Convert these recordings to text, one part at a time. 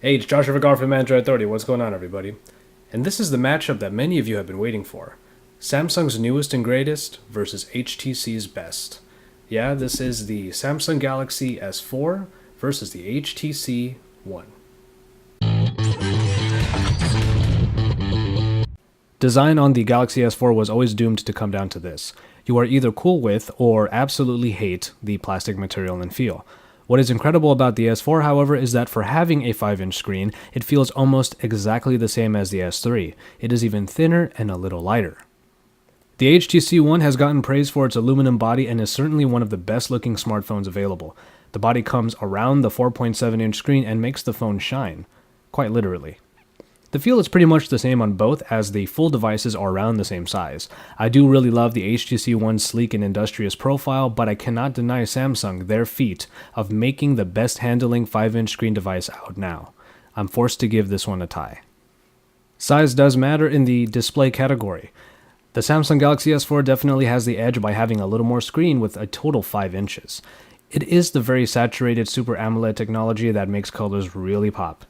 Hey, it's Joshua Vergara from Android Authority. What's going on, everybody? And this is the matchup that many of you have been waiting for. Samsung's newest and greatest versus HTC's best. Yeah, this is the Samsung Galaxy S4 versus the HTC One. Design on the Galaxy S4 was always doomed to come down to this. You are either cool with or absolutely hate the plastic material and feel. What is incredible about the S4, however, is that for having a 5-inch screen, it feels almost exactly the same as the S3. It is even thinner and a little lighter. The HTC One has gotten praise for its aluminum body and is certainly one of the best looking smartphones available. The body comes around the 4.7-inch screen and makes the phone shine. Quite literally. The feel is pretty much the same on both, as the full devices are around the same size. I do really love the HTC One's sleek and industrious profile, but I cannot deny Samsung their feat of making the best handling 5-inch screen device out now. I'm forced to give this one a tie. Size does matter in the display category. The Samsung Galaxy S4 definitely has the edge by having a little more screen with a total 5 inches. It is the very saturated Super AMOLED technology that makes colors really pop.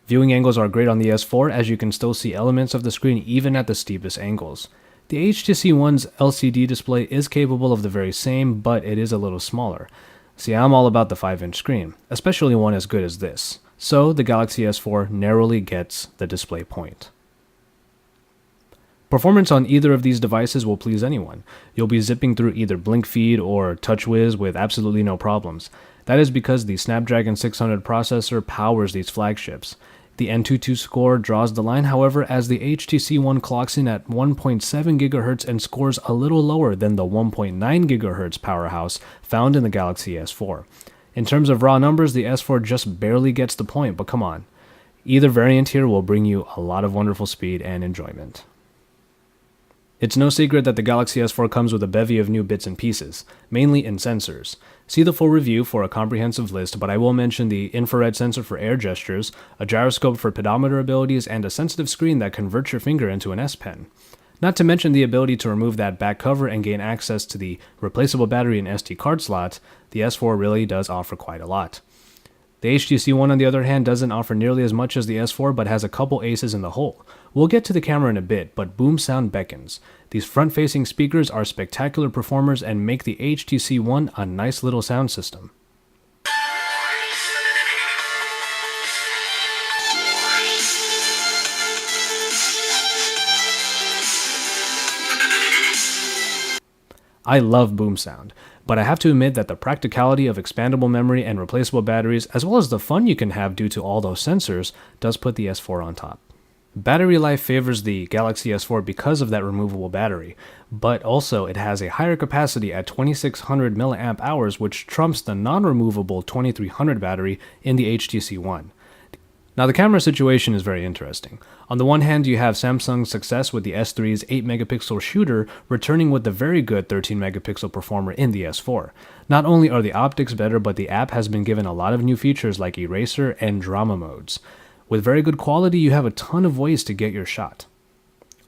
Viewing angles are great on the S4, as you can still see elements of the screen even at the steepest angles. The HTC One's LCD display is capable of the very same, but it is a little smaller. See, I'm all about the 5-inch screen, especially one as good as this. So the Galaxy S4 narrowly gets the display point. Performance on either of these devices will please anyone. You'll be zipping through either BlinkFeed or TouchWiz with absolutely no problems. That is because the Snapdragon 600 processor powers these flagships. The Antutu score draws the line, however, as the HTC One clocks in at 1.7 GHz and scores a little lower than the 1.9 GHz powerhouse found in the Galaxy S4. In terms of raw numbers, the S4 just barely gets the point, but come on. Either variant here will bring you a lot of wonderful speed and enjoyment. It's no secret that the Galaxy S4 comes with a bevy of new bits and pieces, mainly in sensors. See the full review for a comprehensive list, but I will mention the infrared sensor for air gestures, a gyroscope for pedometer abilities, and a sensitive screen that converts your finger into an S Pen. Not to mention the ability to remove that back cover and gain access to the replaceable battery and SD card slot. The S4 really does offer quite a lot. The HTC One, on the other hand, doesn't offer nearly as much as the S4, but has a couple aces in the hole. We'll get to the camera in a bit, but boom sound beckons. These front-facing speakers are spectacular performers and make the HTC One a nice little sound system. I love boom sound, but I have to admit that the practicality of expandable memory and replaceable batteries, as well as the fun you can have due to all those sensors, does put the S4 on top. Battery life favors the Galaxy S4 because of that removable battery, but also it has a higher capacity at 2600 mAh, which trumps the non-removable 2300 battery in the HTC One. Now the camera situation is very interesting. On the one hand, you have Samsung's success with the S3's 8-megapixel shooter returning with the very good 13-megapixel performer in the S4. Not only are the optics better, but the app has been given a lot of new features like eraser and drama modes. With very good quality, you have a ton of ways to get your shot.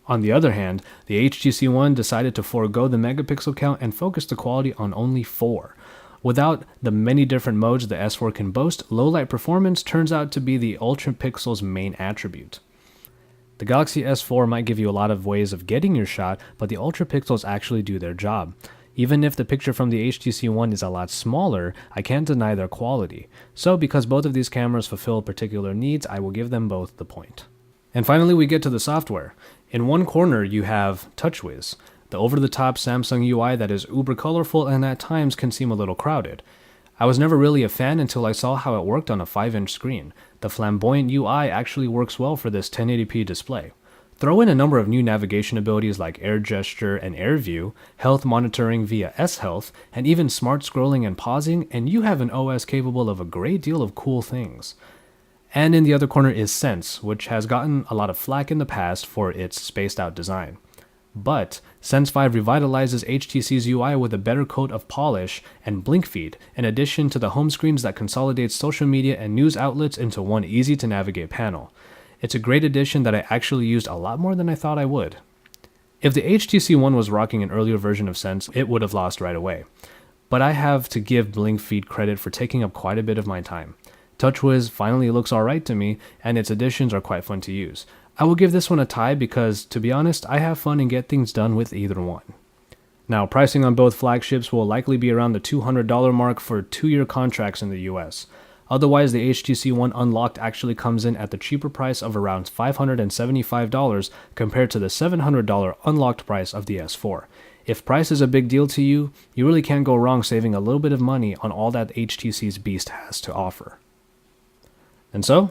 On the other hand, the HTC One decided to forego the megapixel count and focus the quality on only 4. Without the many different modes the S4 can boast, low-light performance turns out to be the Ultra Pixel's main attribute. The Galaxy S4 might give you a lot of ways of getting your shot, but the Ultra Pixels actually do their job. Even if the picture from the HTC One is a lot smaller, I can't deny their quality. So because both of these cameras fulfill particular needs, I will give them both the point. And finally, we get to the software. In one corner, you have TouchWiz, the over-the-top Samsung UI that is uber colorful and at times can seem a little crowded. I was never really a fan until I saw how it worked on a 5-inch screen. The flamboyant UI actually works well for this 1080p display. Throw in a number of new navigation abilities like Air Gesture and Air View, health monitoring via S-Health, and even smart scrolling and pausing, and you have an OS capable of a great deal of cool things. And in the other corner is Sense, which has gotten a lot of flack in the past for its spaced-out design. But Sense 5 revitalizes HTC's UI with a better coat of polish and BlinkFeed, in addition to the home screens that consolidate social media and news outlets into one easy-to-navigate panel. It's a great addition that I actually used a lot more than I thought I would. If the HTC One was rocking an earlier version of Sense, it would have lost right away. But I have to give BlinkFeed credit for taking up quite a bit of my time. TouchWiz finally looks alright to me, and its additions are quite fun to use. I will give this one a tie because, to be honest, I have fun and get things done with either one. Now, pricing on both flagships will likely be around the $200 mark for 2-year contracts in the US. Otherwise, the HTC One Unlocked actually comes in at the cheaper price of around $575 compared to the $700 unlocked price of the S4. If price is a big deal to you, you really can't go wrong saving a little bit of money on all that HTC's beast has to offer. And so,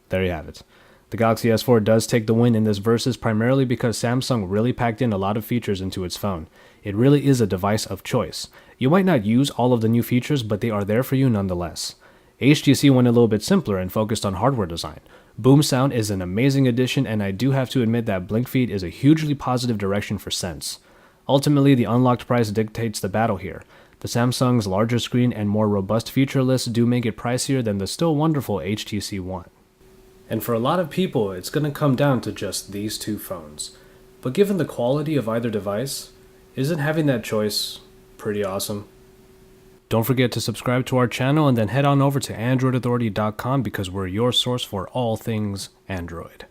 there you have it. The Galaxy S4 does take the win in this versus primarily because Samsung really packed in a lot of features into its phone. It really is a device of choice. You might not use all of the new features, but they are there for you nonetheless. HTC went a little bit simpler and focused on hardware design. Boom sound is an amazing addition, and I do have to admit that blink feed is a hugely positive direction for Sense. Ultimately, the unlocked price dictates the battle here. The Samsung's larger screen and more robust feature list do make it pricier than the still wonderful HTC One. And for a lot of people, it's going to come down to just these two phones. But given the quality of either device, isn't having that choice pretty awesome? Don't forget to subscribe to our channel and then head on over to AndroidAuthority.com because we're your source for all things Android.